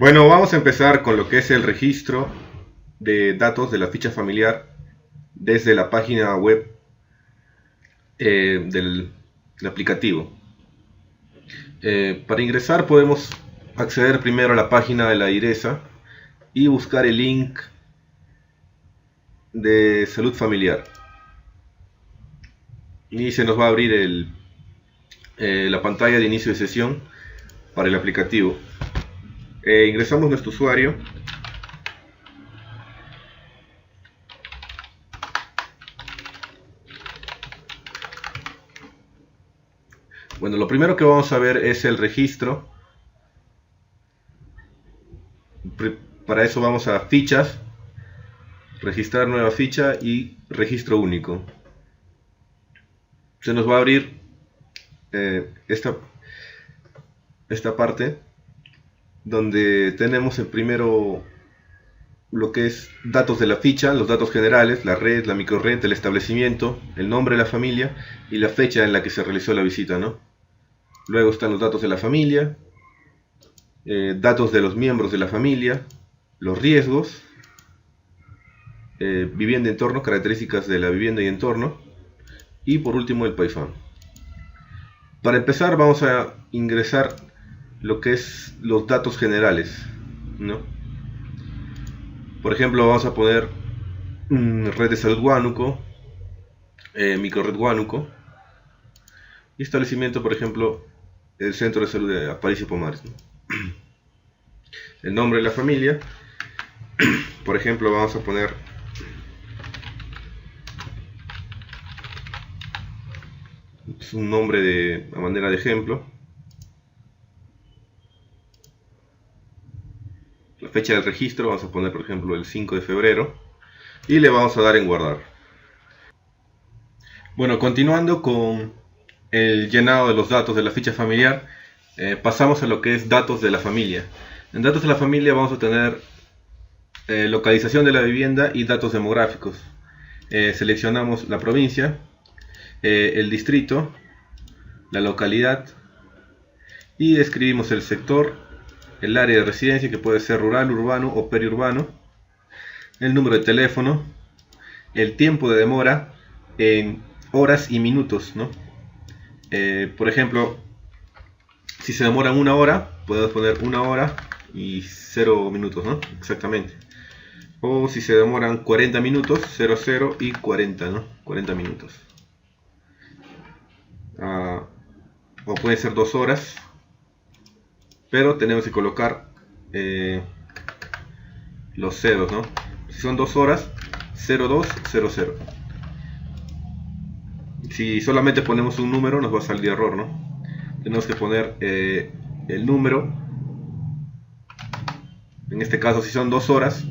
Bueno, vamos a empezar con lo que es el registro de datos de la ficha familiar desde la página web del aplicativo. Para ingresar podemos acceder primero a la página de la IRESA y buscar el link de salud familiar. Y se nos va a abrir la pantalla de inicio de sesión para el aplicativo. Ingresamos nuestro usuario. Bueno, lo primero que vamos a ver es el registro. Para eso vamos a fichas, registrar nueva ficha y registro único. Se nos va a abrir esta parte donde tenemos el primero lo que es datos de la ficha, los datos generales, la red, la microred, el establecimiento, el nombre de la familia y la fecha en la que se realizó la visita, ¿no? Luego están los datos de la familia, datos de los miembros de la familia, los riesgos, vivienda y entorno, características de la vivienda y entorno, y por último el PAIFAM. Para empezar vamos a ingresar lo que es los datos generales, ¿no? Por ejemplo, vamos a poner red de salud Huánuco, microred Huánuco, y establecimiento, por ejemplo, el centro de salud de Aparicio Pomares, ¿no? El nombre de la familia, por ejemplo, vamos a poner un nombre a manera de ejemplo. La fecha del registro vamos a poner, por ejemplo, el 5 de febrero y le vamos a dar en guardar. Bueno, continuando con el llenado de los datos de la ficha familiar, pasamos a lo que es datos de la familia. En datos de la familia vamos a tener localización de la vivienda y datos demográficos. Seleccionamos la provincia, el distrito, la localidad y escribimos el sector, el área de residencia, que puede ser rural, urbano o periurbano, el número de teléfono, el tiempo de demora en horas y minutos, ¿no? Por ejemplo, si se demoran 1 hora, podemos poner 1 hora y 0 minutos, ¿no? Exactamente. O si se demoran 40 minutos, 00 y 40, ¿no? 40 minutos. O puede ser 2 horas, pero tenemos que colocar los ceros, ¿no? Si son 2 horas, 0200. Si solamente ponemos un número nos va a salir error, ¿no? Tenemos que poner el número. En este caso, si son 2 horas,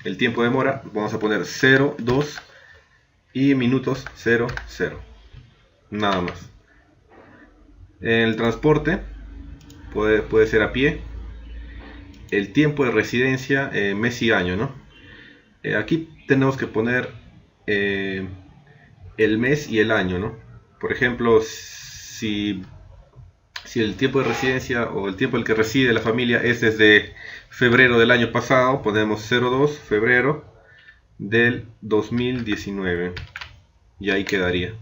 el tiempo de demora, vamos a poner 0, 2 y minutos 0, 0. Nada más. En el transporte puede ser a pie. El tiempo de residencia, mes y año, ¿no? Aquí tenemos que poner el mes y el año, ¿no? Por ejemplo, si el tiempo de residencia o el tiempo en el que reside la familia es desde febrero del año pasado, ponemos 02 febrero del 2019 y ahí quedaría.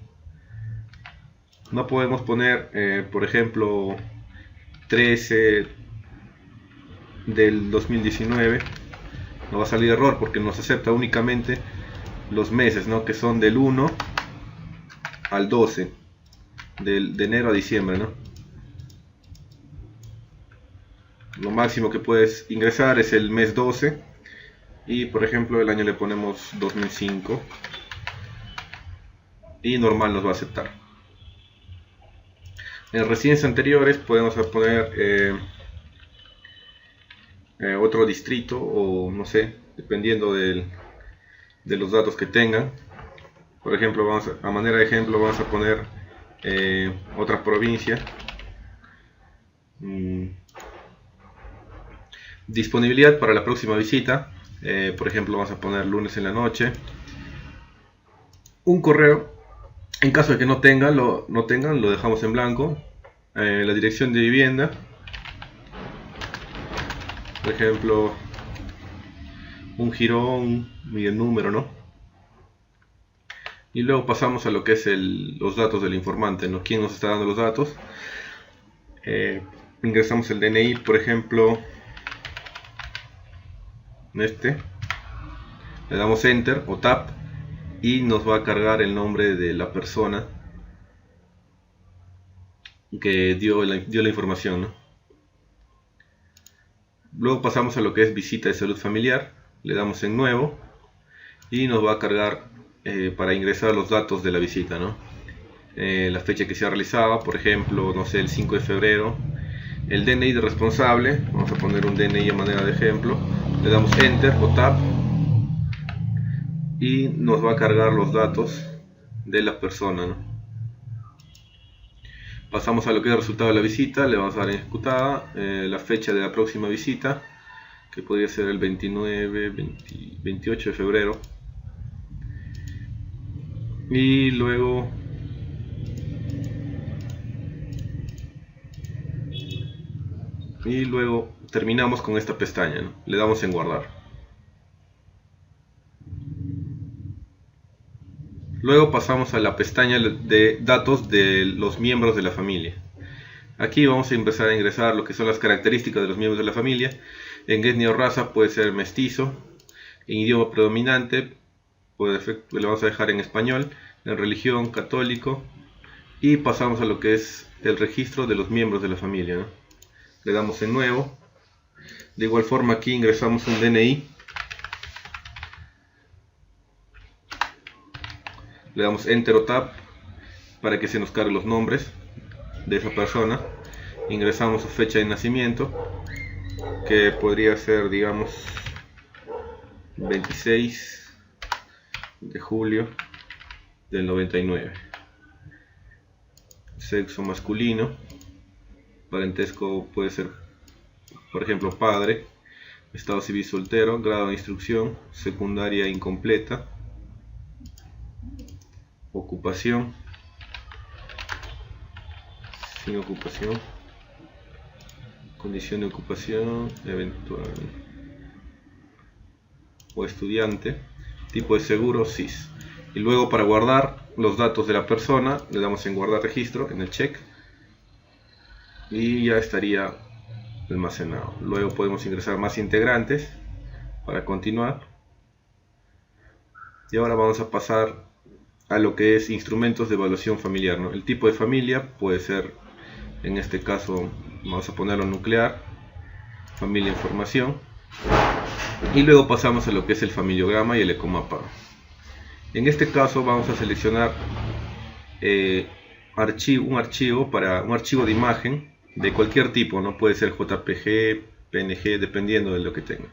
No podemos poner, por ejemplo, 13 del 2019, no va a salir error porque nos acepta únicamente los meses, ¿no? Que son del 1 al 12, de enero a diciembre, ¿no? Lo máximo que puedes ingresar es el mes 12 y, por ejemplo, el año le ponemos 2005 y normal nos va a aceptar. En residencias anteriores podemos poner otro distrito o no sé, dependiendo de los datos que tengan. Por ejemplo, a manera de ejemplo vamos a poner otra provincia. Disponibilidad para la próxima visita, por ejemplo vamos a poner lunes en la noche. Un correo, en caso de que no tengan, lo dejamos en blanco. La dirección de vivienda, Por ejemplo, un jirón y el número, ¿no? Y luego pasamos a lo que es los datos del informante, ¿no? ¿Quién nos está dando los datos? Ingresamos el DNI, por ejemplo, le damos Enter o Tab y nos va a cargar el nombre de la persona que dio la información, ¿no? Luego pasamos a lo que es visita de salud familiar, le damos en nuevo y nos va a cargar para ingresar los datos de la visita, ¿no? La fecha que se ha realizado, por ejemplo, no sé, el 5 de febrero, el DNI de responsable, vamos a poner un DNI a manera de ejemplo, le damos Enter o Tab y nos va a cargar los datos de la persona, ¿no? Pasamos a lo que es el resultado de la visita, le vamos a dar en ejecutada, la fecha de la próxima visita, que podría ser el 29, 28 de febrero. Y luego terminamos con esta pestaña, ¿no? Le damos en guardar. Luego pasamos a la pestaña de datos de los miembros de la familia. Aquí vamos a empezar a ingresar lo que son las características de los miembros de la familia. En etnia o raza puede ser mestizo. En idioma predominante le vamos a dejar en español. En religión, católico. Y pasamos a lo que es el registro de los miembros de la familia, ¿no? Le damos en nuevo. De igual forma aquí ingresamos un DNI. Le damos Enter o Tab para que se nos carguen los nombres de esa persona. Ingresamos su fecha de nacimiento, que podría ser, digamos, 26 de julio del 99. Sexo masculino. Parentesco puede ser, por ejemplo, padre. Estado civil soltero. Grado de instrucción secundaria incompleta. Ocupación, sin ocupación, condición de ocupación eventual o estudiante, tipo de seguro SIS. Y luego, para guardar los datos de la persona, le damos en guardar registro en el check y ya estaría almacenado. Luego podemos ingresar más integrantes para continuar. Y ahora vamos a pasar a lo que es instrumentos de evaluación familiar, ¿no? El tipo de familia puede ser, en este caso vamos a ponerlo nuclear, familia en formación, y luego pasamos a lo que es el familiograma y el ecomapa. En este caso vamos a seleccionar un archivo de imagen de cualquier tipo, ¿no? Puede ser JPG, PNG, dependiendo de lo que tenga.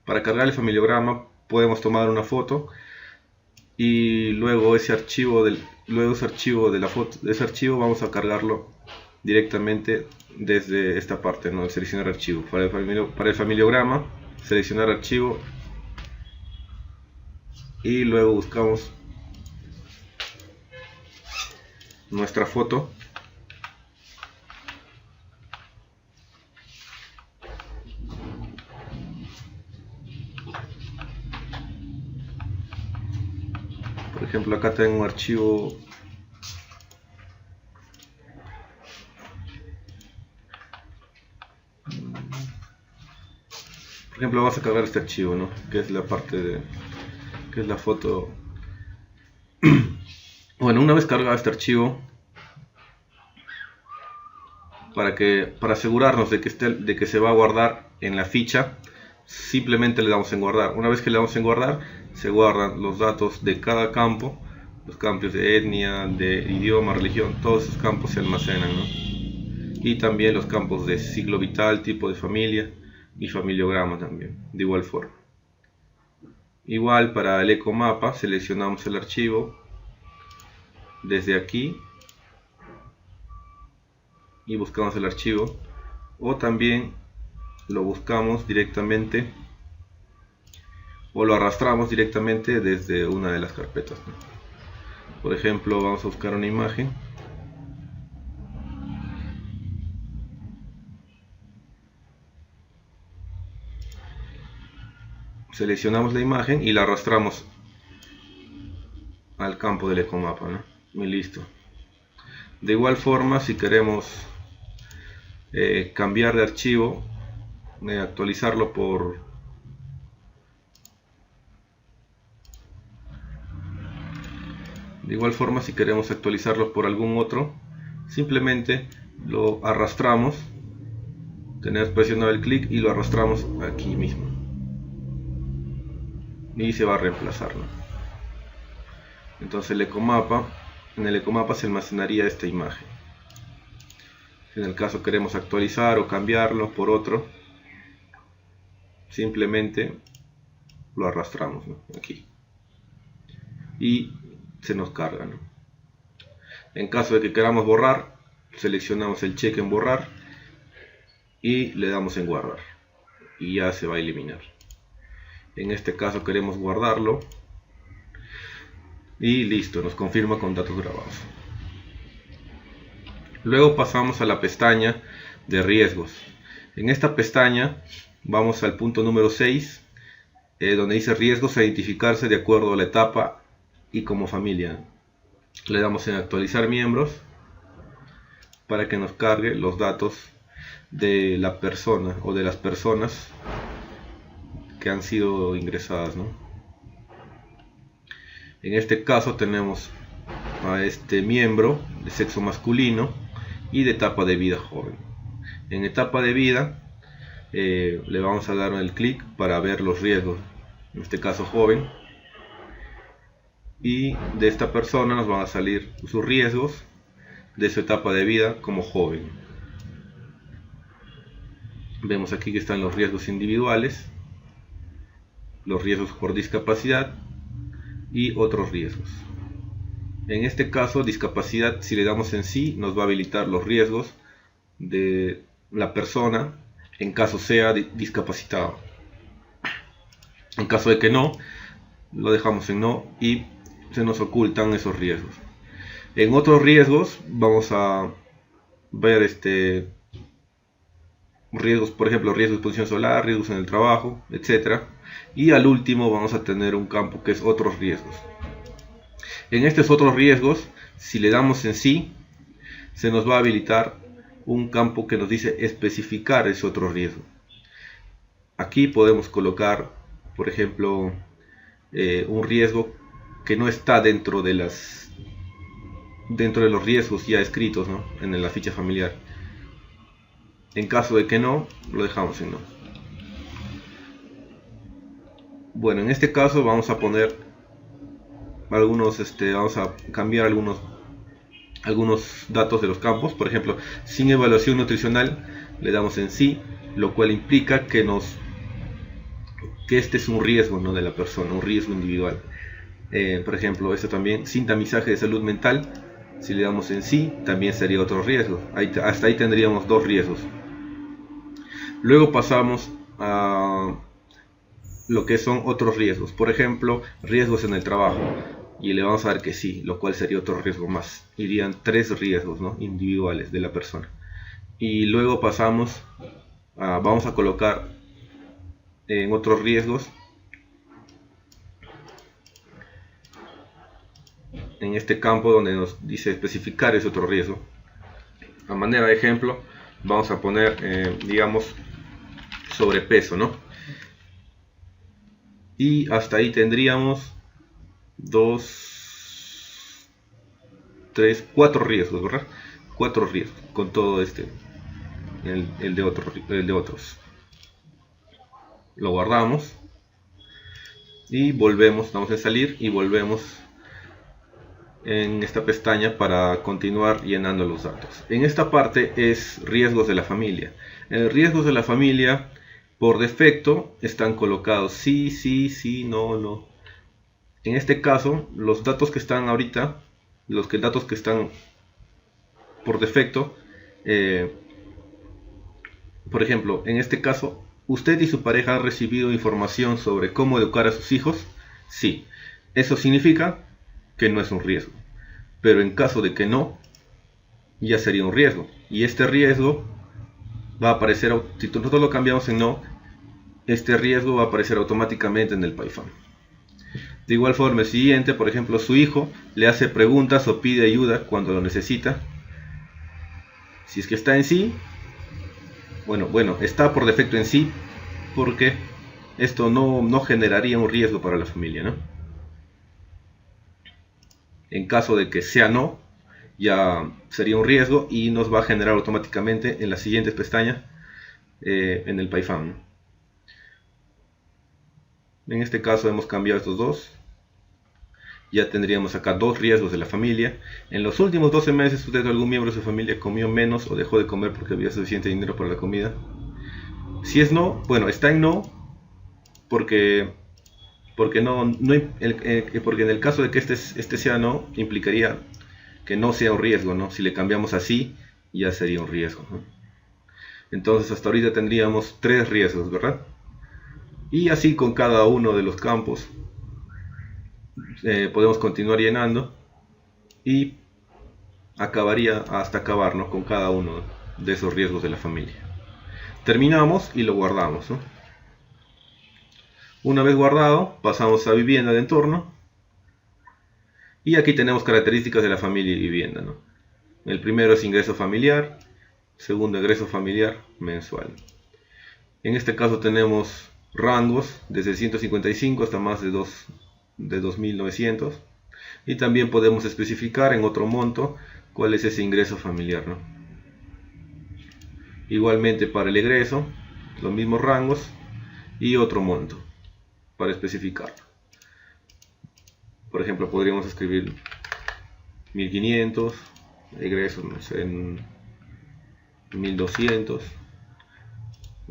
Para cargar el familiograma podemos tomar una foto y luego ese archivo vamos a cargarlo directamente desde esta parte, ¿no? Seleccionar archivo. Para el familiograma, seleccionar archivo y luego buscamos nuestra foto. Por ejemplo, acá tengo un archivo vamos a cargar este archivo, ¿no? Que es la parte que es la foto. Bueno, una vez cargado este archivo, para asegurarnos de que se va a guardar en la ficha, simplemente le damos en guardar. Una vez que le damos en guardar, se guardan los datos de cada campo, los campos de etnia, de idioma, religión, todos esos campos se almacenan, ¿no? Y también los campos de ciclo vital, tipo de familia y familiograma también, de igual forma. Igual para el ecomapa, seleccionamos el archivo desde aquí y buscamos el archivo, o también lo buscamos directamente o lo arrastramos directamente desde una de las carpetas, ¿no? Por ejemplo, vamos a buscar una imagen. seleccionamos la imagen y la arrastramos al campo del ecomapa, ¿no? Y listo. De igual forma, si queremos cambiar de archivo, actualizarlo por algún otro, simplemente lo arrastramos, tenemos presionado el clic y lo arrastramos aquí mismo y se va a reemplazar, ¿no? Entonces en el ecomapa se almacenaría esta imagen. Si en el caso queremos actualizar o cambiarlo por otro, simplemente lo arrastramos, ¿no? Aquí y se nos carga, ¿no? En caso de que queramos borrar, seleccionamos el cheque en borrar y le damos en guardar y ya se va a eliminar. En este caso queremos guardarlo y listo, nos confirma con datos grabados. Luego pasamos a la pestaña de riesgos. En esta pestaña vamos al punto número 6, donde dice riesgos a identificarse de acuerdo a la etapa y como familia. Le damos en actualizar miembros para que nos cargue los datos de la persona o de las personas que han sido ingresadas, ¿no? En este caso tenemos a este miembro de sexo masculino y de etapa de vida joven. En etapa de vida le vamos a dar el clic para ver los riesgos, en este caso joven, y de esta persona nos van a salir sus riesgos de su etapa de vida como joven. Vemos aquí que están los riesgos individuales, los riesgos por discapacidad y otros riesgos. En este caso, discapacidad, si le damos en sí, nos va a habilitar los riesgos de la persona en caso sea discapacitado. En caso de que no, lo dejamos en no y se nos ocultan esos riesgos. En otros riesgos vamos a ver riesgos, por ejemplo, riesgos de exposición solar, riesgos en el trabajo, etc. Y al último vamos a tener un campo que es otros riesgos. En estos otros riesgos, si le damos en sí, se nos va a habilitar un campo que nos dice especificar ese otro riesgo. Aquí podemos colocar, por ejemplo, un riesgo que no está dentro de los riesgos ya escritos, ¿no?, en la ficha familiar. En caso de que no, lo dejamos en no. Bueno, en este caso vamos a poner algunos, vamos a cambiar algunos datos de los campos. Por ejemplo, sin evaluación nutricional le damos en sí, lo cual implica que este es un riesgo, ¿no?, de la persona, un riesgo individual. Por ejemplo, esto también, sin tamizaje de salud mental, si le damos en sí, también sería otro riesgo. Hasta ahí tendríamos dos riesgos. Luego pasamos a lo que son otros riesgos. Por ejemplo, riesgos en el trabajo. Y le vamos a dar que sí, lo cual sería otro riesgo más. Irían tres riesgos, ¿no?, individuales de la persona. Y luego pasamos vamos a colocar en otros riesgos, en este campo donde nos dice especificar ese otro riesgo. A manera de ejemplo, vamos a poner, digamos, sobrepeso, ¿no? Y hasta ahí tendríamos 2, 3, 4 riesgos, ¿verdad? 4 riesgos con todo el de otros. Lo guardamos y volvemos, damos en salir y volvemos en esta pestaña para continuar llenando los datos. En esta parte es riesgos de la familia. En riesgos de la familia, por defecto están colocados sí, sí, sí, no, no. En este caso, los datos que están ahorita, datos que están por defecto, por ejemplo, en este caso, ¿usted y su pareja han recibido información sobre cómo educar a sus hijos? Sí. Eso significa que no es un riesgo. Pero en caso de que no, ya sería un riesgo. Y este riesgo va a aparecer, si nosotros lo cambiamos en no, este riesgo va a aparecer automáticamente en el PayFam. De igual forma, el siguiente, por ejemplo, su hijo le hace preguntas o pide ayuda cuando lo necesita. Si es que está en sí, bueno, está por defecto en sí, porque esto no generaría un riesgo para la familia, ¿no? En caso de que sea no, ya sería un riesgo y nos va a generar automáticamente en las siguientes pestañas en el PayFam. En este caso hemos cambiado estos dos. Ya tendríamos acá dos riesgos de la familia. En los últimos 12 meses, ¿usted o algún miembro de su familia comió menos o dejó de comer porque había suficiente dinero para la comida? Si es no, bueno, está en no, porque porque en el caso de que este sea no, implicaría que no sea un riesgo, ¿no? Si le cambiamos así, ya sería un riesgo, ¿no? Entonces hasta ahorita tendríamos tres riesgos, ¿verdad? Y así con cada uno de los campos podemos continuar llenando y acabaría hasta acabar, ¿no?, con cada uno de esos riesgos de la familia. Terminamos y lo guardamos, ¿no? Una vez guardado, pasamos a vivienda de entorno. Y aquí tenemos características de la familia y vivienda, ¿no? El primero es ingreso familiar, segundo ingreso familiar mensual. En este caso tenemos rangos desde 155 hasta más de 2.900. Y también podemos especificar en otro monto cuál es ese ingreso familiar, ¿no? Igualmente para el egreso, los mismos rangos y otro monto para especificarlo. Por ejemplo, podríamos escribir 1500, egreso, no sé, en 1200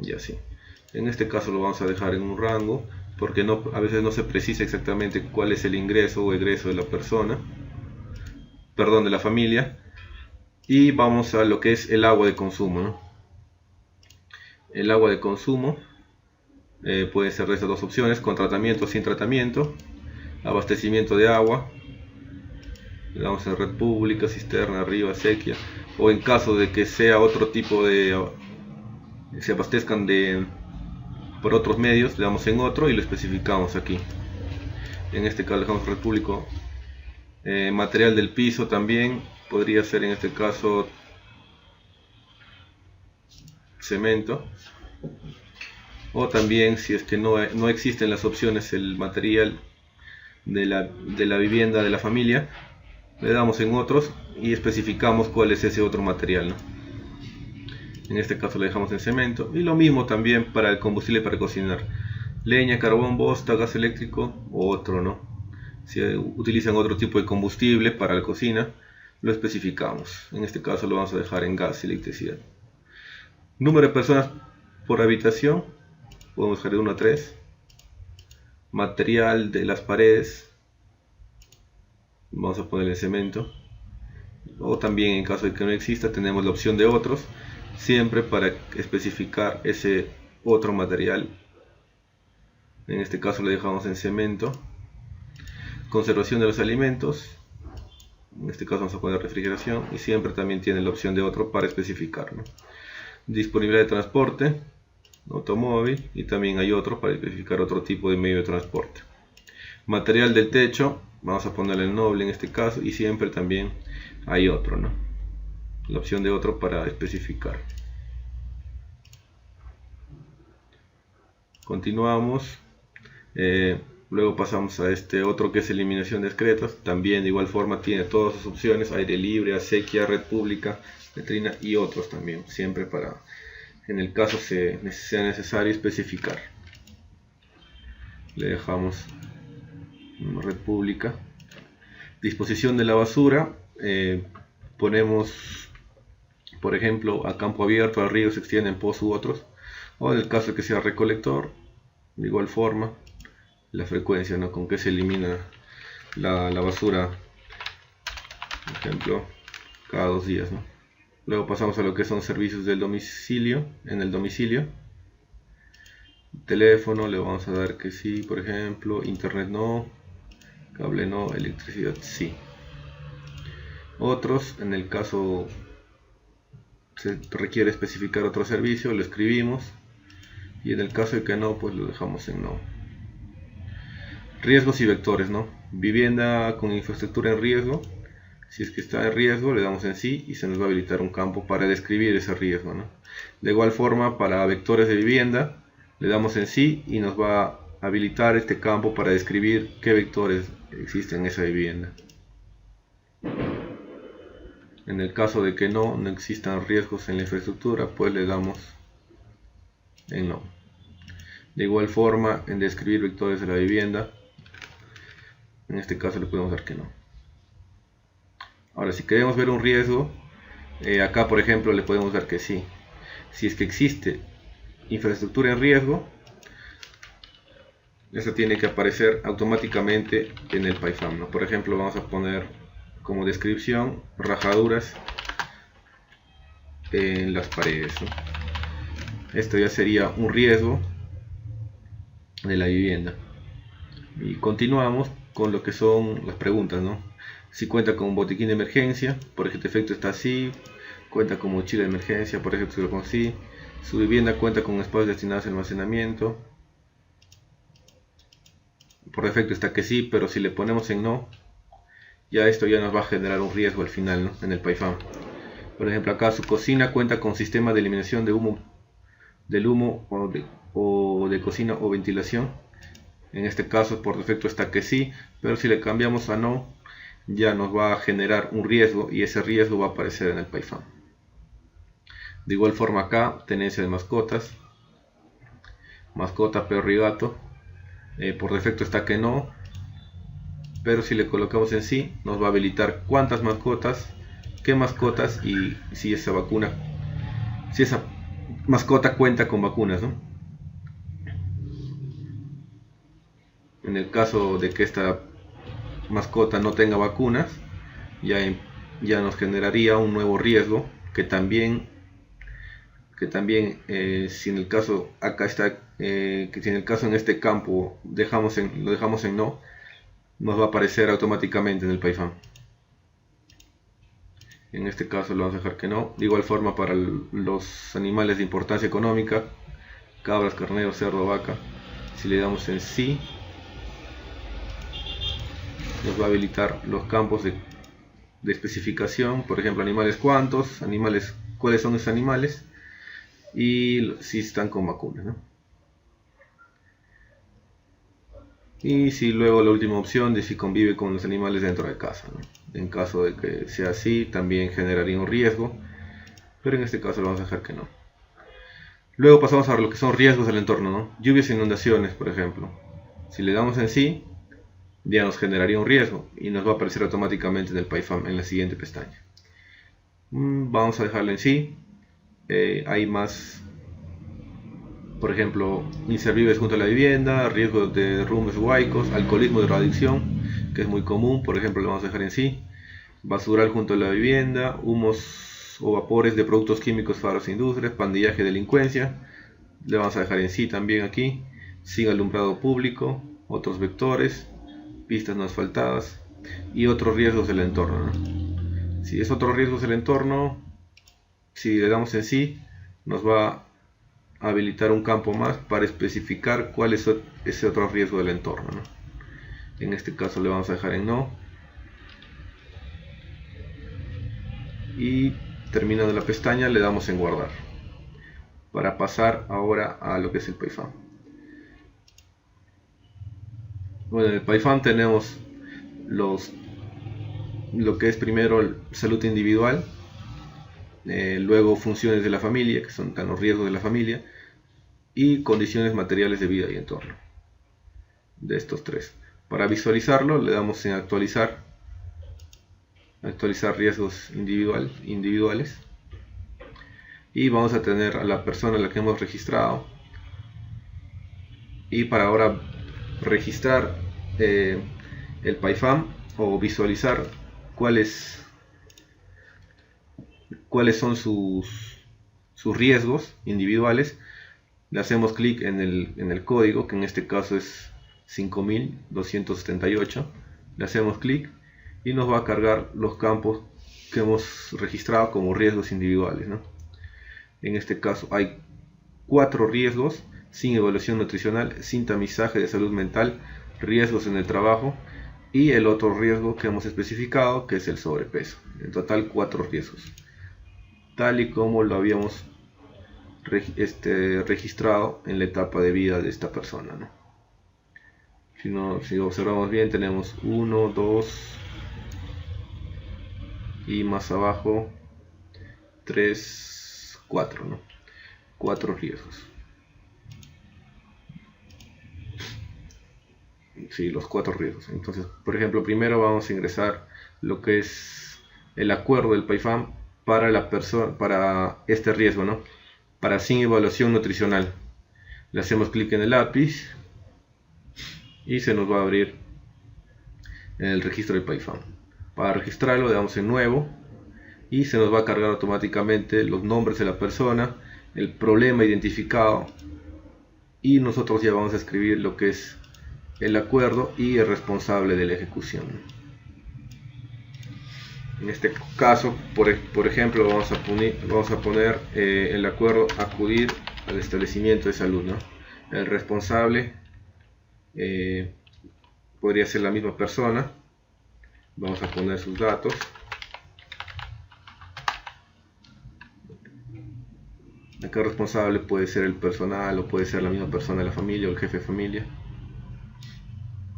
y así. En este caso lo vamos a dejar en un rango porque a veces no se precisa exactamente cuál es el ingreso o egreso de la persona, perdón, de la familia. Y vamos a lo que es el agua de consumo, ¿no? El agua de consumo puede ser de estas dos opciones: con tratamiento o sin tratamiento, abastecimiento de agua. Le damos en red pública, cisterna, arriba, sequía, o en caso de que sea otro tipo de, se abastezcan por otros medios, le damos en otro y lo especificamos aquí. En este caso dejamos red público. Material del piso también podría ser en este caso cemento, o también, si es que no existen las opciones, el material de la vivienda de la familia, le damos en otros y especificamos cuál es ese otro material, ¿no? En este caso le dejamos en cemento. Y lo mismo también para el combustible para cocinar: leña, carbón, bosta, gas eléctrico o otro, ¿no? Si utilizan otro tipo de combustible para la cocina, lo especificamos. En este caso lo vamos a dejar en gas y electricidad. Número de personas por habitación, podemos dejar de 1 a 3. Material de las paredes, vamos a ponerle cemento. O también, en caso de que no exista, tenemos la opción de otros, siempre para especificar ese otro material. En este caso le dejamos en cemento. Conservación de los alimentos, en este caso vamos a poner refrigeración, y siempre también tiene la opción de otro para especificar, ¿no? Disponibilidad de transporte, automóvil, y también hay otro para especificar otro tipo de medio de transporte. Material del techo, vamos a ponerle el noble en este caso, y siempre también hay otro, ¿no? La opción de otro para especificar. Continuamos. Luego pasamos a este otro que es eliminación de excretas. También de igual forma tiene todas sus opciones: aire libre, acequia, red pública, letrina y otros también, siempre para, en el caso sea necesario, especificar. Le dejamos red pública. Disposición de la basura, ponemos, por ejemplo, a campo abierto, al río, se extienden pozos u otros, o en el caso de que sea recolector, de igual forma la frecuencia, ¿no?, con que se elimina la basura, por ejemplo, cada 2 días, ¿no? Luego pasamos a lo que son servicios del domicilio. En el domicilio, teléfono le vamos a dar que sí, por ejemplo, internet no, cable no, electricidad sí. Otros, en el caso se requiere especificar otro servicio, lo escribimos y en el caso de que no, pues lo dejamos en no. Riesgos y vectores, ¿no? Vivienda con infraestructura en riesgo. Si es que está en riesgo, le damos en sí y se nos va a habilitar un campo para describir ese riesgo, ¿no? De igual forma, para vectores de vivienda, le damos en sí y nos va a habilitar este campo para describir qué vectores existen en esa vivienda. En el caso de que no existan riesgos en la infraestructura, pues le damos en no. De igual forma, en describir vectores de la vivienda, en este caso le podemos dar que no. Ahora, si queremos ver un riesgo, acá por ejemplo le podemos dar que sí. Si es que existe infraestructura en riesgo, esa tiene que aparecer automáticamente en el PyFAM, ¿no? Por ejemplo, vamos a poner como descripción rajaduras en las paredes, ¿no? Esto ya sería un riesgo de la vivienda. Y continuamos con lo que son las preguntas, ¿no? Si cuenta con un botiquín de emergencia, por este efecto está así. Cuenta con mochila de emergencia, por ejemplo, con sí. Su vivienda cuenta con espacios destinados a almacenamiento. Por defecto está que sí, pero si le ponemos en no, ya esto ya nos va a generar un riesgo al final, ¿no? En el PyFAM. Por ejemplo, acá su cocina cuenta con sistema de eliminación de humo, del humo o de cocina o ventilación. En este caso por defecto está que sí, pero si le cambiamos a no, ya nos va a generar un riesgo y ese riesgo va a aparecer en el PyFAM. De igual forma acá, tenencia de mascotas, mascota, perro y gato. Por defecto está que no, pero si le colocamos en sí, nos va a habilitar cuántas mascotas, qué mascotas y si esa vacuna, si esa mascota cuenta con vacunas, ¿no? En el caso de que esta mascota no tenga vacunas, ya nos generaría un nuevo riesgo que también si en el caso acá está que si en el caso en este campo lo dejamos en no, nos va a aparecer automáticamente en el PyFAM. En este caso lo vamos a dejar que no. De igual forma para los animales de importancia económica, cabras, carneros, cerdo, vaca, si le damos en sí, nos va a habilitar los campos de especificación, por ejemplo animales cuántos, animales cuáles son esos animales y si están con vacunas, ¿no? Y si luego la última opción de si convive con los animales dentro de casa, ¿no? En caso de que sea así, también generaría un riesgo, pero en este caso lo vamos a dejar que no. Luego pasamos a lo que son riesgos del entorno, ¿no? Lluvias e inundaciones, por ejemplo. Si le damos en sí, ya nos generaría un riesgo y nos va a aparecer automáticamente en el PyFAM en la siguiente pestaña. Vamos a dejarlo en sí. Hay más, por ejemplo, inservibles junto a la vivienda, riesgos de derrumbes huaicos, alcoholismo y drogadicción, que es muy común, por ejemplo, lo vamos a dejar en sí. Basural junto a la vivienda, humos o vapores de productos químicos, faros e industrias, pandillaje, delincuencia, le vamos a dejar en sí también aquí. Sin alumbrado público, otros vectores, pistas no asfaltadas y otros riesgos del entorno, ¿no? Si es otros riesgos del entorno, si le damos en sí, nos va a habilitar un campo más para especificar cuál es ese otro riesgo del entorno, ¿no? En este caso le vamos a dejar en no. Y terminando la pestaña le damos en guardar. Para pasar ahora a lo que es el PyFAM. Bueno, en el PyFAM tenemos lo que es primero salud individual, luego funciones de la familia, que son los riesgos de la familia, y condiciones materiales de vida y entorno. De estos tres. Para visualizarlo le damos en actualizar riesgos individuales, y vamos a tener a la persona a la que hemos registrado, y para ahora registrar el PyFAM o visualizar cuáles son sus riesgos individuales, le hacemos clic en el código, que en este caso es 5278, le hacemos clic y nos va a cargar los campos que hemos registrado como riesgos individuales, ¿no? En este caso hay 4 riesgos sin evaluación nutricional, sin tamizaje de salud mental, riesgos en el trabajo y el otro riesgo que hemos especificado, que es el sobrepeso. En total 4 riesgos, tal y como lo habíamos registrado en la etapa de vida de esta persona, ¿no? Si observamos bien, tenemos 1, 2 y más abajo 3, 4, ¿no? 4 riesgos. Sí, los 4 riesgos. Entonces, por ejemplo, primero vamos a ingresar lo que es el acuerdo del PAIFAM para la persona, para este riesgo, ¿no? Para sin evaluación nutricional. Le hacemos clic en el lápiz y se nos va a abrir el registro del PAIFAM. Para registrarlo le damos en nuevo y se nos va a cargar automáticamente los nombres de la persona, el problema identificado, y nosotros ya vamos a escribir lo que es el acuerdo y el responsable de la ejecución. En este caso, por ejemplo, vamos a poner el acuerdo acudir al establecimiento de salud, ¿no? El responsable podría ser la misma persona. Vamos a poner sus datos. Acá el responsable puede ser el personal o puede ser la misma persona de la familia o el jefe de familia.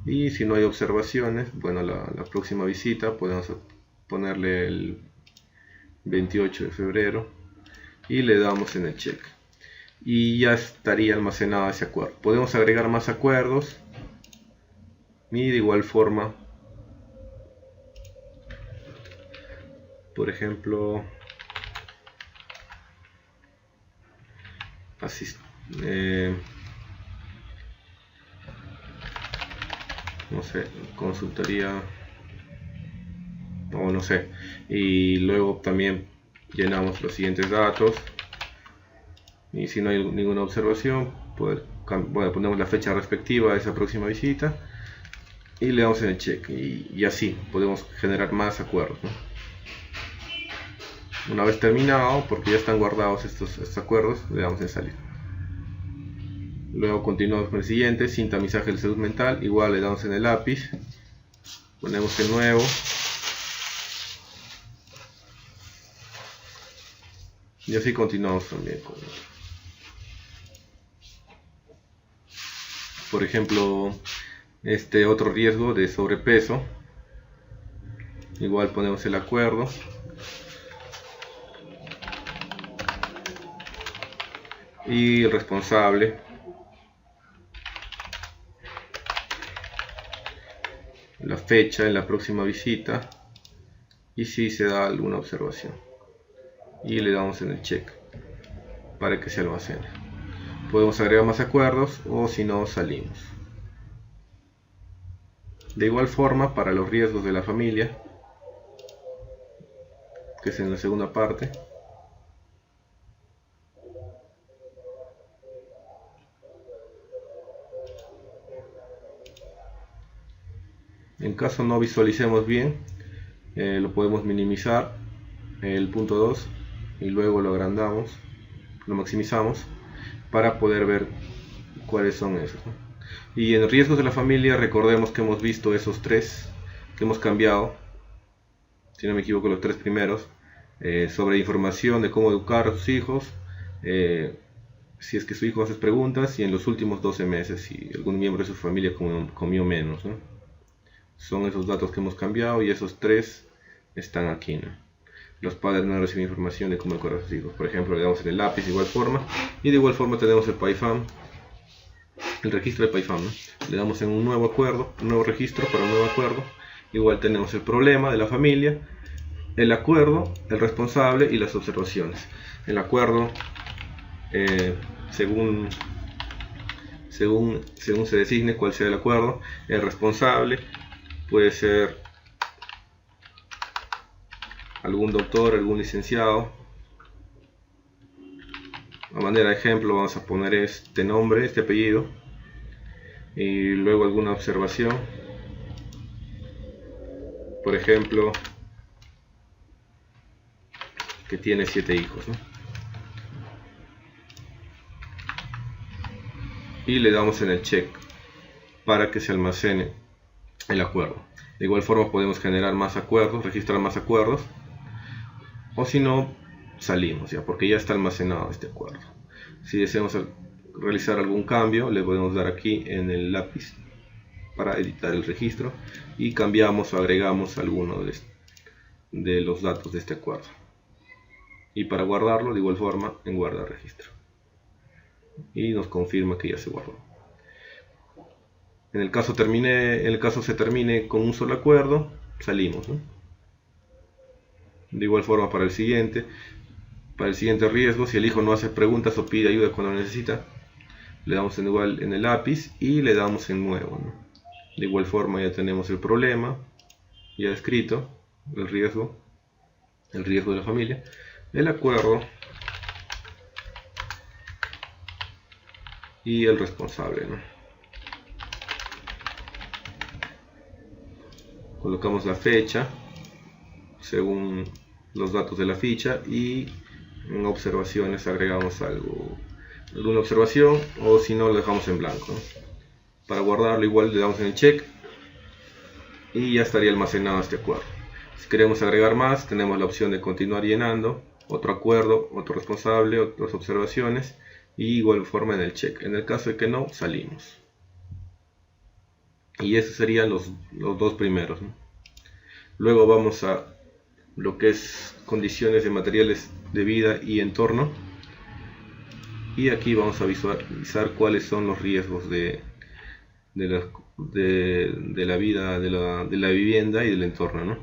Y si no hay observaciones, bueno, la próxima visita podemos ponerle el 28 de febrero y le damos en el check. Y ya estaría almacenado ese acuerdo. Podemos agregar más acuerdos y de igual forma, por ejemplo, no sé, consultaría o no sé, y luego también llenamos los siguientes datos, y si no hay ninguna observación, bueno, ponemos la fecha respectiva a esa próxima visita y le damos en el check, y así podemos generar más acuerdos, ¿no? Una vez terminado, porque ya están guardados estos acuerdos, le damos en salir. Luego continuamos con el siguiente, sin tamizaje de salud mental, igual le damos en el lápiz, ponemos el nuevo y así continuamos también con, por ejemplo, este otro riesgo de sobrepeso. Igual ponemos el acuerdo y el responsable, la fecha en la próxima visita y si se da alguna observación, y le damos en el check para que se almacene. Podemos agregar más acuerdos o si no, salimos. De igual forma, para los riesgos de la familia, que es en la segunda parte, en caso no visualicemos bien, lo podemos minimizar el punto 2 y luego lo agrandamos, lo maximizamos para poder ver cuáles son esos, ¿no? Y en riesgos de la familia, recordemos que hemos visto esos 3 que hemos cambiado, si no me equivoco los 3 primeros, sobre información de cómo educar a sus hijos, si es que su hijo hace preguntas, y en los últimos 12 meses si algún miembro de su familia comió menos, ¿no? Son esos datos que hemos cambiado y esos 3 están aquí, ¿no? Los padres no reciben información de cómo educar a sus hijos. Por ejemplo, le damos en el lápiz de igual forma, y de igual forma tenemos el PAIFAM, el registro de PAIFAM, ¿no? Le damos en un nuevo acuerdo, un nuevo registro para un nuevo acuerdo. Igual tenemos el problema de la familia, el acuerdo, el responsable y las observaciones. El acuerdo, según se designe cuál sea el acuerdo. El responsable puede ser algún doctor, algún licenciado. A manera de ejemplo vamos a poner este nombre, este apellido, y luego alguna observación. Por ejemplo, que tiene 7 hijos, ¿no? y le damos en el check para que se almacene el acuerdo. De igual forma podemos generar más acuerdos, registrar más acuerdos, o si no, salimos ya, porque ya está almacenado este acuerdo. Si deseamos realizar algún cambio, le podemos dar aquí en el lápiz para editar el registro y cambiamos o agregamos alguno de los datos de este acuerdo. Y para guardarlo, de igual forma, en guardar registro. Y nos confirma que ya se guardó. En el caso se termine con un solo acuerdo, salimos, ¿no? De igual forma para el siguiente riesgo, si el hijo no hace preguntas o pide ayuda cuando necesita, le damos en igual en el lápiz y le damos en nuevo, ¿no? De igual forma ya tenemos el problema ya escrito, el riesgo de la familia, el acuerdo y el responsable, ¿no? Colocamos la fecha según los datos de la ficha y en observaciones agregamos alguna observación, o si no lo dejamos en blanco, ¿no? Para guardarlo igual le damos en el check y ya estaría almacenado este acuerdo. Si queremos agregar más, tenemos la opción de continuar llenando, otro acuerdo, otro responsable, otras observaciones, y igual forma en el check. En el caso de que no, salimos. Y esos serían los dos primeros, ¿no? Luego vamos a lo que es condiciones de materiales de vida y entorno, y aquí vamos a visualizar cuáles son los riesgos de la vida, de la vivienda y del entorno, ¿no?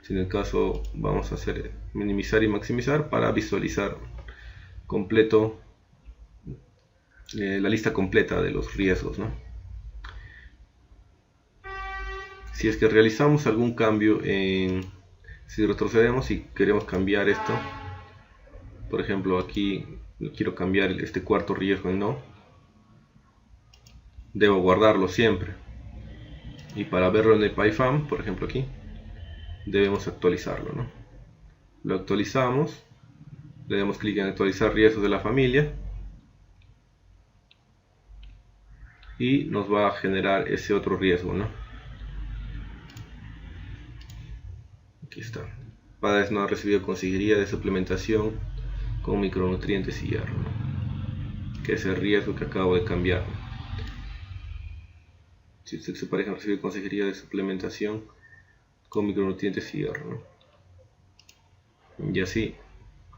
Si en el caso vamos a hacer minimizar y maximizar para visualizar completo la lista completa de los riesgos, ¿no? Si es que realizamos algún cambio si retrocedemos y queremos cambiar esto, por ejemplo aquí quiero cambiar este cuarto riesgo en no, debo guardarlo siempre, y para verlo en el PyFAM, por ejemplo aquí, debemos actualizarlo, ¿no? Lo actualizamos, le damos clic en actualizar riesgos de la familia y nos va a generar ese otro riesgo, ¿no? Aquí está. Padres no han recibido consejería de suplementación con micronutrientes y hierro, ¿no? Que es el riesgo que acabo de cambiar. Si usted y su pareja han recibido consejería de suplementación con micronutrientes y hierro, ¿no? Y así,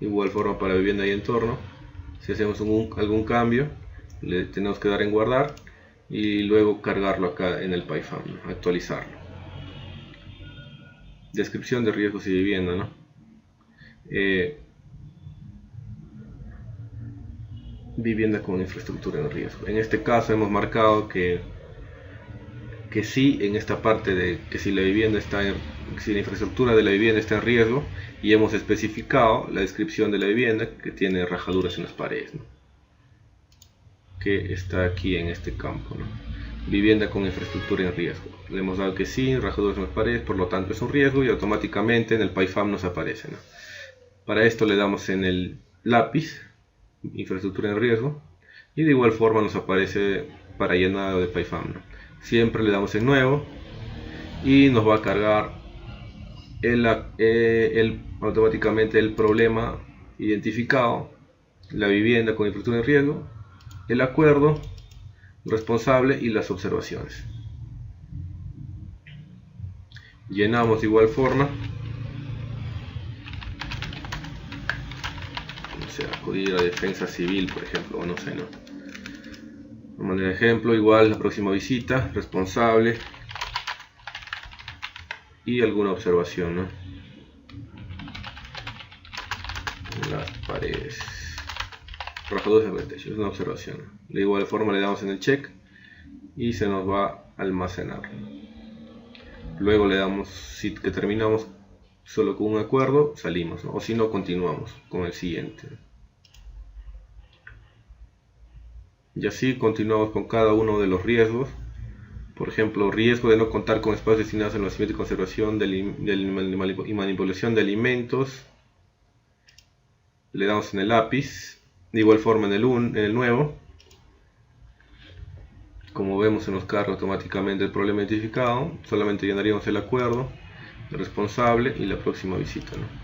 igual forma para vivienda y entorno. Si hacemos algún cambio, le tenemos que dar en guardar y luego cargarlo acá en el PyFAM, ¿no? Actualizarlo. Descripción de riesgos y vivienda, ¿no? Vivienda con infraestructura en riesgo. En este caso hemos marcado que sí, en esta parte de que si la infraestructura de la vivienda está en riesgo, y hemos especificado la descripción de la vivienda que tiene rajaduras en las paredes, ¿no? Que está aquí en este campo, ¿no? Vivienda con infraestructura en riesgo. Le hemos dado que sí, rajaduras en las paredes, por lo tanto es un riesgo y automáticamente en el PyFAM nos aparece, ¿no? Para esto le damos en el lápiz, infraestructura en riesgo, y de igual forma nos aparece para llenado de PyFAM, ¿no? Siempre le damos en nuevo y nos va a cargar automáticamente el problema identificado, la vivienda con infraestructura en riesgo, el acuerdo, responsable y las observaciones. Llenamos de igual forma, o sea, acudir a defensa civil, por ejemplo, o no sé, ¿no? De manera de ejemplo, igual la próxima visita, responsable y alguna observación, ¿no? Las paredes, rajaduras de techo, es una observación. De igual forma le damos en el check y se nos va a almacenar. Luego le damos, si que terminamos solo con un acuerdo, salimos, ¿no? O si no, continuamos con el siguiente. Y así continuamos con cada uno de los riesgos. Por ejemplo, riesgo de no contar con espacios destinados al nacimiento y conservación y manipulación de alimentos. Le damos en el lápiz, de igual forma en el nuevo. Como vemos, se nos carga automáticamente el problema identificado. Solamente llenaríamos el acuerdo, el responsable y la próxima visita, ¿no?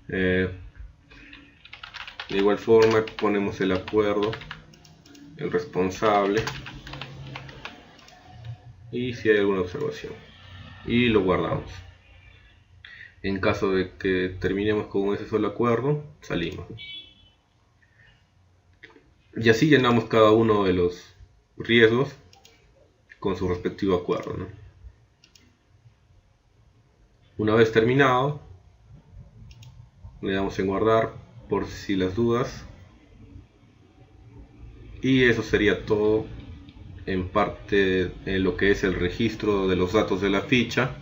De igual forma ponemos el acuerdo, el responsable y si hay alguna observación, y lo guardamos. En caso de que terminemos con ese solo acuerdo, salimos. Y así llenamos cada uno de los riesgos con su respectivo acuerdo, ¿no? Una vez terminado, le damos en guardar por si las dudas. Y eso sería todo en parte en lo que es el registro de los datos de la ficha.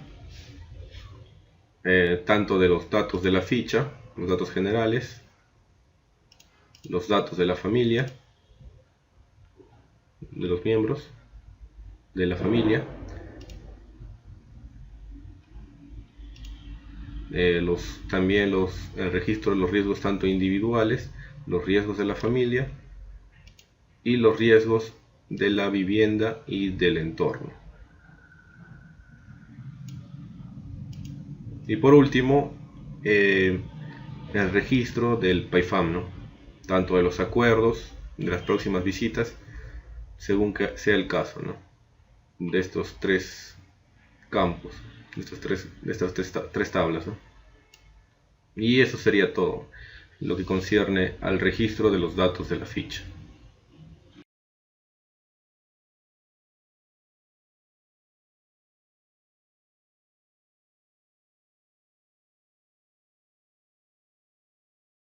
Tanto de los datos de la ficha, los datos generales, los datos de la familia, de los miembros de la familia, también el registro de los riesgos tanto individuales, los riesgos de la familia y los riesgos de la vivienda y del entorno. Y por último, el registro del PAIFAM, ¿no? Tanto de los acuerdos, de las próximas visitas, según que sea el caso, ¿no? De estos tres campos, de estas tres tablas, ¿no? Y eso sería todo lo que concierne al registro de los datos de la ficha.